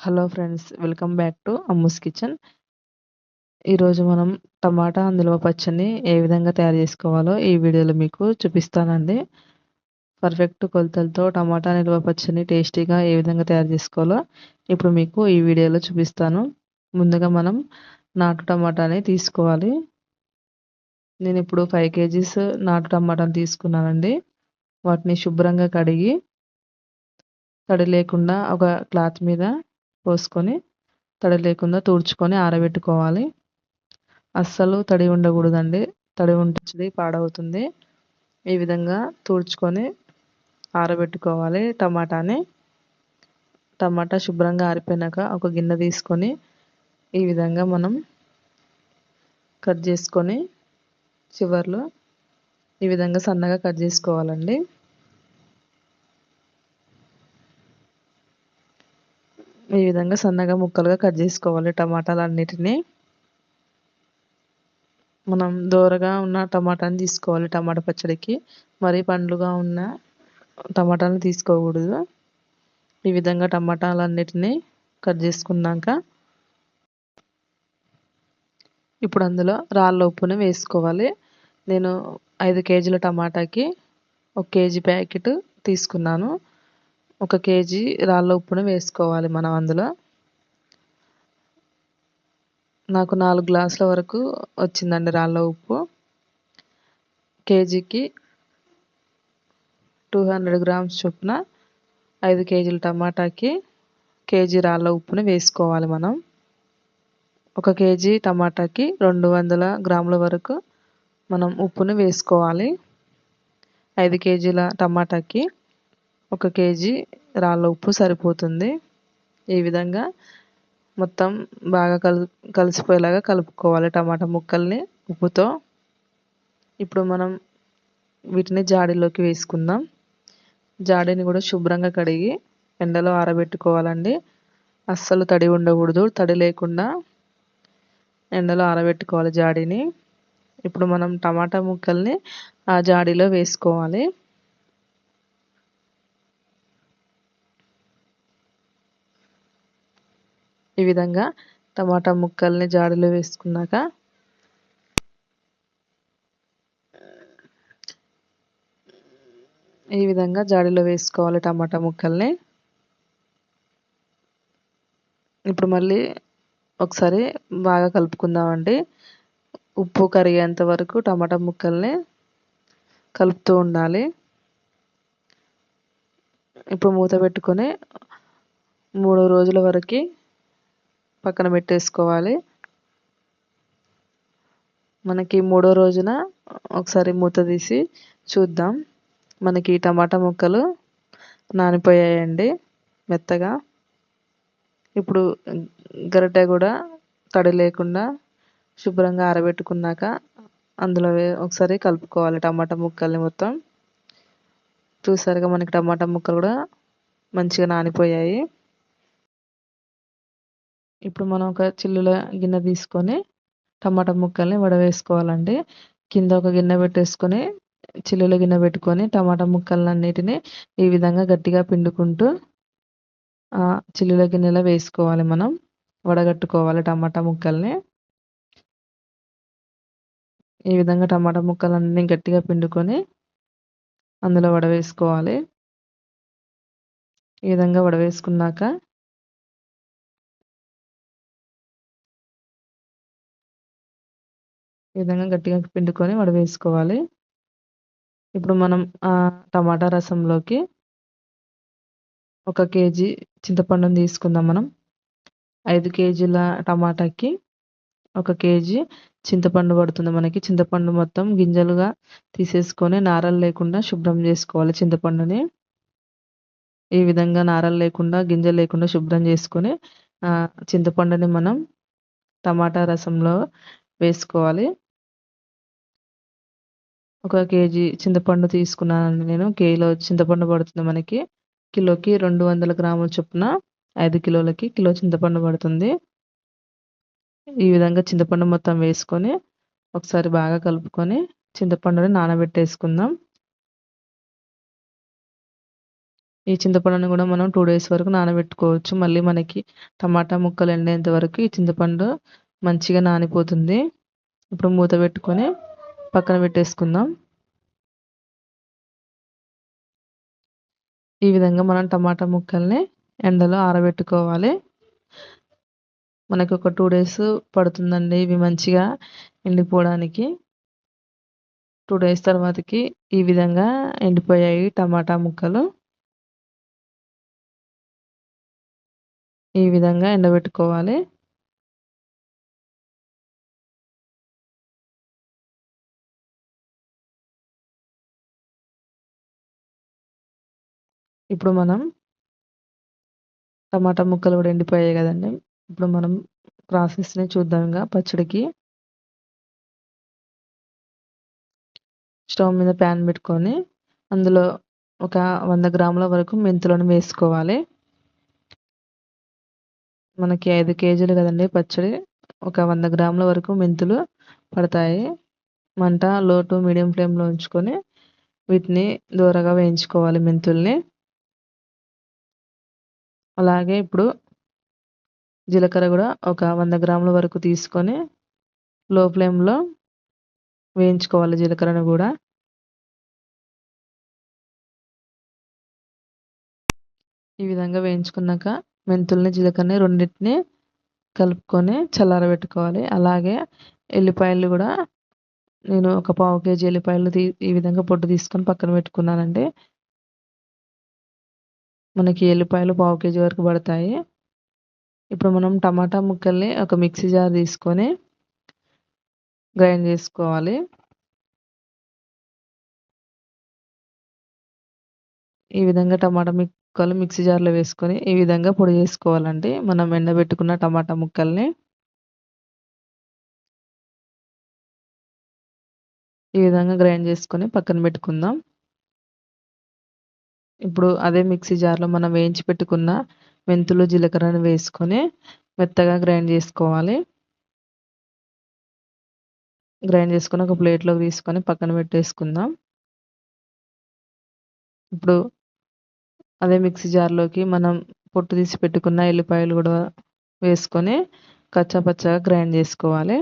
Hello friends, welcome back to Ammu's kitchen. ఈరోజు మనం టమాటా నిల్వ పచ్చడిని ఏ విధంగా తయారు చేసుకోవాలో ఈ వీడియోలో మీకు చూపిస్తానండి. పర్ఫెక్ట్ కొలతలతో టమాటా నిల్వ పచ్చడిని టేస్టీగా ఏ విధంగా తయారు చేసుకోవాలో ఇప్పుడు మీకు ఈ వీడియోలో చూపిస్తాను. ముందుగా మనం నాటు టమాటాని తీసుకోవాలి. నేను ఇప్పుడు 5 kgs నాటు టమాటాని తీసుకున్నానండి. వాటిని శుభ్రంగా కడిగి తడి లేకుండా ఒక క్లాత్ మీద పోసుకొని తడి లేకుండా తుడుచుకొని ఆరబెట్టుకోవాలి. అస్సలు తడి ఉండకూడదండి. తడి ఉంటే పాడవుతుంది. ఈ విధంగా తుడుచుకొని ఆరబెట్టుకోవాలి టమాటాని. టమాటా శుభ్రంగా ఆరిపోయినాక ఒక గిన్నె తీసుకొని ఈ విధంగా మనం కట్ చేసుకొని చివర్లో ఈ విధంగా సన్నగా కట్ చేసుకోవాలండి. ఈ విధంగా సన్నగా ముక్కలుగా కట్ చేసుకోవాలి టమాటాలన్నిటినీ. మనం దోరగా ఉన్న టమాటాని తీసుకోవాలి టమాటా పచ్చడికి. మరీ పండ్లుగా ఉన్న టమాటాలను తీసుకోకూడదు. ఈ విధంగా టమాటాలన్నిటినీ కట్ చేసుకున్నాక ఇప్పుడు అందులో రాళ్ళ ఉప్పుని వేసుకోవాలి. నేను 5 kgల టమాటాకి 1 kg ప్యాకెట్ తీసుకున్నాను. 1 kg రాళ్ళ ఉప్పుని వేసుకోవాలి మనం అందులో. నాకు 4 గ్లాసుల వరకు వచ్చిందండి రాళ్ళ ఉప్పు. కేజీకి 200 grams చొప్పున 5 kgల టమాటాకి కేజీ రాళ్ళ ఉప్పుని వేసుకోవాలి మనం. 1 kg టమాటాకి 200 గ్రాముల వరకు మనం ఉప్పుని వేసుకోవాలి. 5 kgల టమాటాకి 1 kg రాళ్ళ ఉప్పు సరిపోతుంది. ఈ విధంగా మొత్తం బాగా కలిసిపోయేలాగా కలుపుకోవాలి టమాటా ముక్కల్ని ఉప్పుతో. ఇప్పుడు మనం వీటిని జాడీలోకి వేసుకుందాం. జాడీని కూడా శుభ్రంగా కడిగి ఎండలో ఆరబెట్టుకోవాలండి. అస్సలు తడి ఉండకూడదు. తడి లేకుండా ఎండలో ఆరబెట్టుకోవాలి జాడీని. ఇప్పుడు మనం టమాటా ముక్కల్ని ఆ జాడీలో వేసుకోవాలి. ఈ విధంగా టమాటా ముక్కల్ని జాడీలో వేసుకున్నాక ఈ విధంగా జాడీలో వేసుకోవాలి టమాటా ముక్కల్ని. ఇప్పుడు మళ్ళీ ఒకసారి బాగా కలుపుకుందామండి. ఉప్పు కరిగేంత వరకు టమాటా ముక్కల్ని కలుపుతూ ఉండాలి. ఇప్పుడు మూత పెట్టుకొని 3 రోజుల వరకు పక్కన పెట్టేసుకోవాలి. మనకి 3వ రోజున ఒకసారి మూత తీసి చూద్దాం. మనకి టమాటా ముక్కలు నానిపోయాయండి మెత్తగా. ఇప్పుడు గరిటె కూడా తడి లేకుండా శుభ్రంగా ఆరబెట్టుకున్నాక అందులో ఒకసారి కలుపుకోవాలి టమాటా ముక్కల్ని మొత్తం. చూసారుగా మనకి టమాటా ముక్కలు కూడా మంచిగా నానిపోయాయి. ఇప్పుడు మనం ఒక చిల్లుల గిన్నె తీసుకొని టమాటా ముక్కల్ని వడవేసుకోవాలండి. కింద ఒక గిన్నె పెట్టేసుకొని చిల్లుల గిన్నె పెట్టుకొని టమాటా ముక్కలన్నిటిని ఈ విధంగా గట్టిగా పిండుకుంటూ చిల్లుల గిన్నెలో వేసుకోవాలి. మనం వడగట్టుకోవాలి టమాటా ముక్కల్ని. ఈ విధంగా టమాటా ముక్కలన్నీ గట్టిగా పిండుకొని అందులో వడవేసుకోవాలి. ఈ విధంగా వడవేసుకున్నాక ఈ విధంగా గట్టిగా పిండుకొని వడవేసుకోవాలి. ఇప్పుడు మనం టమాటా రసంలోకి 1 kg చింతపండుని తీసుకుందాం మనం. 5 kgల టమాటాకి 1 kg చింతపండు పడుతుంది మనకి. చింతపండు మొత్తం గింజలుగా తీసేసుకొని నారలు లేకుండా శుభ్రం చేసుకోవాలి చింతపండుని. ఈ విధంగా నారలు లేకుండా గింజలు లేకుండా శుభ్రం చేసుకొని చింతపండుని మనం టమాటా రసంలో వేసుకోవాలి. 1 kg చింతపండు తీసుకున్నానండి నేను. కిలో చింతపండు పడుతుంది మనకి. కిలోకి 200 గ్రాముల చొప్పున 5 కిలోలకి కిలో చింతపండు పడుతుంది. ఈ విధంగా చింతపండు మొత్తం వేసుకొని ఒకసారి బాగా కలుపుకొని చింతపండుని నానబెట్టేసుకుందాం. ఈ చింతపండుని కూడా మనం 2 డేస్ వరకు నానబెట్టుకోవచ్చు. మళ్ళీ మనకి టమాటా ముక్కలు ఎండేంత వరకు ఈ చింతపండు మంచిగా నానిపోతుంది. ఇప్పుడు మూత పెట్టుకొని పక్కన పెట్టేసుకుందాం. ఈ విధంగా మనం టమాటా ముక్కల్ని ఎండలో ఆరబెట్టుకోవాలి. మనకి ఒక 2 డేస్ పడుతుందండి ఇవి మంచిగా ఎండిపోవడానికి. 2 డేస్ తర్వాతకి ఈ విధంగా ఎండిపోయాయి టమాటా ముక్కలు. ఈ విధంగా ఎండబెట్టుకోవాలి. ఇప్పుడు మనం టమాటా ముక్కలు కూడా ఎండిపోయాయి కదండి. ఇప్పుడు మనం ప్రాసెస్‌ని చూద్దాం పచ్చడికి. స్టవ్ మీద ప్యాన్ పెట్టుకొని అందులో ఒక 100 గ్రాముల వరకు మెంతులను వేసుకోవాలి. మనకి 5 కేజీలు కదండి పచ్చడి. ఒక 100 గ్రాముల వరకు మెంతులు పడతాయి. మంట లో టు మీడియం ఫ్లేమ్‌లో ఉంచుకొని వీటిని దోరగా వేయించుకోవాలి మెంతుల్ని. అలాగే ఇప్పుడు జీలకర్ర కూడా ఒక 100 గ్రాముల వరకు తీసుకొని లో ఫ్లేమ్‌లో వేయించుకోవాలి జీలకర్రను కూడా. ఈ విధంగా వేయించుకున్నాక మెంతుల్ని, జీలకర్రని రెండిటిని కలుపుకొని చల్లారబెట్టుకోవాలి. అలాగే ఎల్లిపాయలు కూడా నేను ఒక పావు కేజీ ఎల్లిపాయలు ఈ విధంగా పొట్టు తీసుకొని పక్కన పెట్టుకున్నానండి. మనకి ఎల్లిపాయలు పావు కేజీ వరకు పడతాయి. ఇప్పుడు మనం టమాటా ముక్కల్ని ఒక మిక్సీ జార్ తీసుకొని గ్రైండ్ చేసుకోవాలి. ఈ విధంగా టమాటా ముక్కలు మిక్సీ జార్‌లో వేసుకొని ఈ విధంగా పొడి చేసుకోవాలండి. మనం ఎండబెట్టుకున్న టమాటా ముక్కల్ని. ఈ విధంగా గ్రైండ్ చేసుకొని పక్కన పెట్టుకుందాం. ఇప్పుడు అదే మిక్సీ జార్‌లో మనం వేయించి పెట్టుకున్న మెంతులు, జీలకర్రను వేసుకొని మెత్తగా గ్రైండ్ చేసుకోవాలి. గ్రైండ్ చేసుకొని ఒక ప్లేట్‌లోకి తీసుకొని పక్కన పెట్టేసుకుందాం. ఇప్పుడు అదే మిక్సీ జార్‌లోకి మనం పొట్టు తీసి పెట్టుకున్న ఎల్లిపాయలు కూడా వేసుకొని కచ్చాపచ్చాగా గ్రైండ్ చేసుకోవాలి.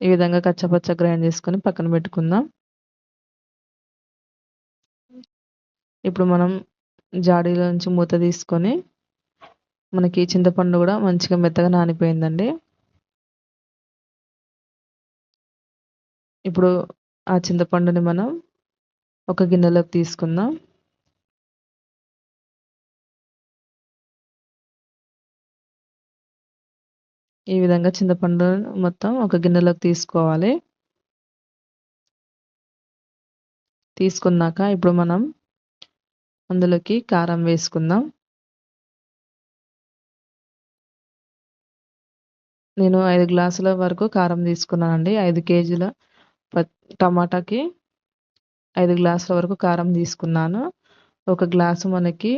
ఈ విధంగా కచ్చాపచ్చా గ్రైండ్ చేసుకొని పక్కన పెట్టుకుందాం. ఇప్పుడు మనం జాడీలో నుంచి మూత తీసుకొని మనకి చింతపండు కూడా మంచిగా మెత్తగా నానిపోయిందండి. ఇప్పుడు ఆ చింతపండుని మనం ఒక గిన్నెలోకి తీసుకుందాం. ఈ విధంగా చింతపండు మొత్తం ఒక గిన్నెలోకి తీసుకోవాలి. తీసుకున్నాక ఇప్పుడు మనం అందులోకి కారం వేసుకుందాం. నేను 5 గ్లాసుల వరకు కారం తీసుకున్నానండి. 5 కేజీల టమాటాకి 5 గ్లాసుల వరకు కారం తీసుకున్నాను. ఒక గ్లాసు మనకి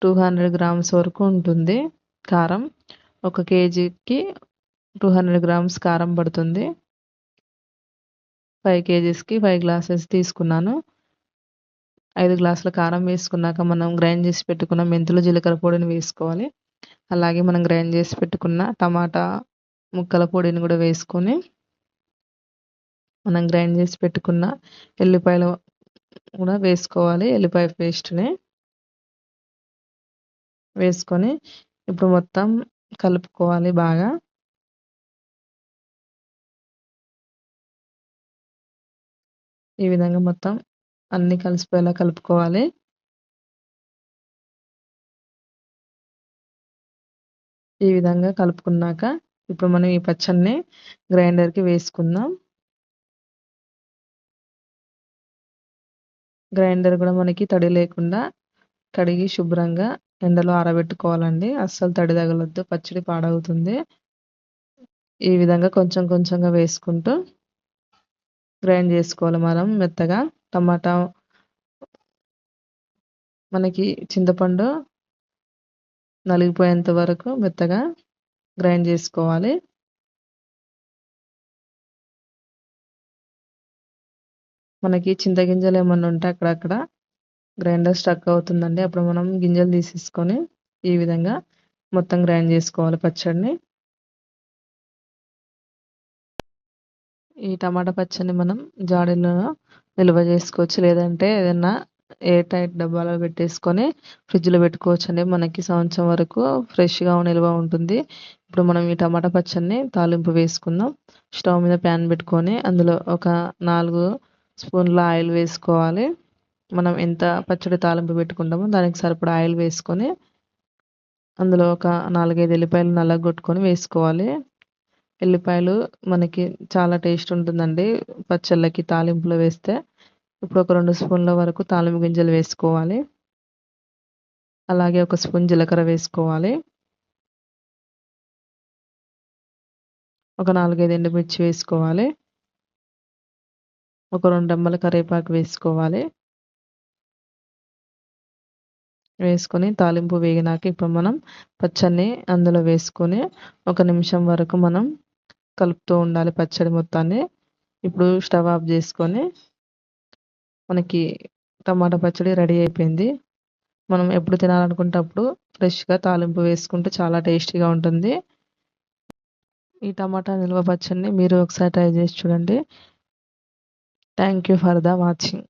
200 గ్రామ్స్ వరకు ఉంటుంది కారం. ఒక కేజీకి 200 గ్రామ్స్ కారం పడుతుంది. 5 కేజీస్‌కి 5 గ్లాసెస్ తీసుకున్నాను. 5 గ్లాసుల కారం వేసుకున్నాక మనం గ్రైండ్ చేసి పెట్టుకున్న మెంతులు, జీలకర్ర పొడిని వేసుకోవాలి. అలాగే మనం గ్రైండ్ చేసి పెట్టుకున్న టమాటా ముక్కల పొడిని కూడా వేసుకొని మనం గ్రైండ్ చేసి పెట్టుకున్న ఎల్లిపాయలు కూడా వేసుకోవాలి. ఎల్లిపాయ పేస్ట్‌ని వేసుకొని ఇప్పుడు మొత్తం కలుపుకోవాలి బాగా. ఈ విధంగా మొత్తం అన్నీ కలిసిపోయేలా కలుపుకోవాలి. ఈ విధంగా కలుపుకున్నాక ఇప్పుడు మనం ఈ పచ్చడిని గ్రైండర్‌కి వేసుకుందాం. గ్రైండర్ కూడా మనకి తడి లేకుండా కడిగి శుభ్రంగా ఎండలో ఆరబెట్టుకోవాలండి. అస్సలు తడి తగలొద్దు, పచ్చడి పాడవుతుంది. ఈ విధంగా కొంచెం కొంచెంగా వేసుకుంటూ గ్రైండ్ చేసుకోవాలి మనం మెత్తగా. టమాటా మనకి చింతపండు నలిగిపోయేంత వరకు మెత్తగా గ్రైండ్ చేసుకోవాలి. మనకి చింతగింజలు ఏమన్నా ఉంటే అక్కడక్కడ గ్రైండర్ స్ట్రక్ అవుతుందండి. అప్పుడు మనం గింజలు తీసేసుకొని ఈ విధంగా మొత్తం గ్రైండ్ చేసుకోవాలి పచ్చడిని. ఈ టమాటా పచ్చడిని మనం జాడీలో నిల్వ చేసుకోవచ్చు. లేదంటే ఏదన్నా ఎయిర్ టైట్ డబ్బాలో పెట్టేసుకొని ఫ్రిడ్జ్‌లో పెట్టుకోవచ్చండి. మనకి సంవత్సరం వరకు ఫ్రెష్‌గా నిల్వ ఉంటుంది. ఇప్పుడు మనం ఈ టమాటా పచ్చడిని తాలింపు వేసుకుందాం. స్టవ్ మీద ప్యాన్ పెట్టుకొని అందులో ఒక 4 స్పూన్ల ఆయిల్ వేసుకోవాలి. మనం ఎంత పచ్చడి తాలింపు పెట్టుకుంటామో దానికి సరిపడా ఆయిల్ వేసుకొని అందులో ఒక 4, 5 ఎల్లిపాయలు నల్లగొట్టుకొని వేసుకోవాలి. ఎల్లిపాయలు మనకి చాలా టేస్ట్ ఉంటుందండి పచ్చళ్ళకి తాలింపులో వేస్తే. ఇప్పుడు ఒక 2 స్పూన్ల వరకు తాలింపు గింజలు వేసుకోవాలి. అలాగే ఒక స్పూన్ జీలకర్ర వేసుకోవాలి. ఒక 4, 5 ఎండుమిర్చి వేసుకోవాలి. ఒక 2 రెమ్మల కరివేపాకు వేసుకోవాలి. వేసుకొని తాలింపు వేగినాక ఇప్పుడు మనం పచ్చడిని అందులో వేసుకొని ఒక నిమిషం వరకు మనం కలుపుతూ ఉండాలి పచ్చడి మొత్తాన్ని. ఇప్పుడు స్టవ్ ఆఫ్ చేసుకొని మనకి టమాటా పచ్చడి రెడీ అయిపోయింది. మనం ఎప్పుడు తినాలనుకుంటే అప్పుడు ఫ్రెష్‌గా తాలింపు వేసుకుంటే చాలా టేస్టీగా ఉంటుంది. ఈ టమాటా నిల్వ పచ్చడిని మీరు ఒకసారి ట్రై చేసి చూడండి. Thank you for the watching.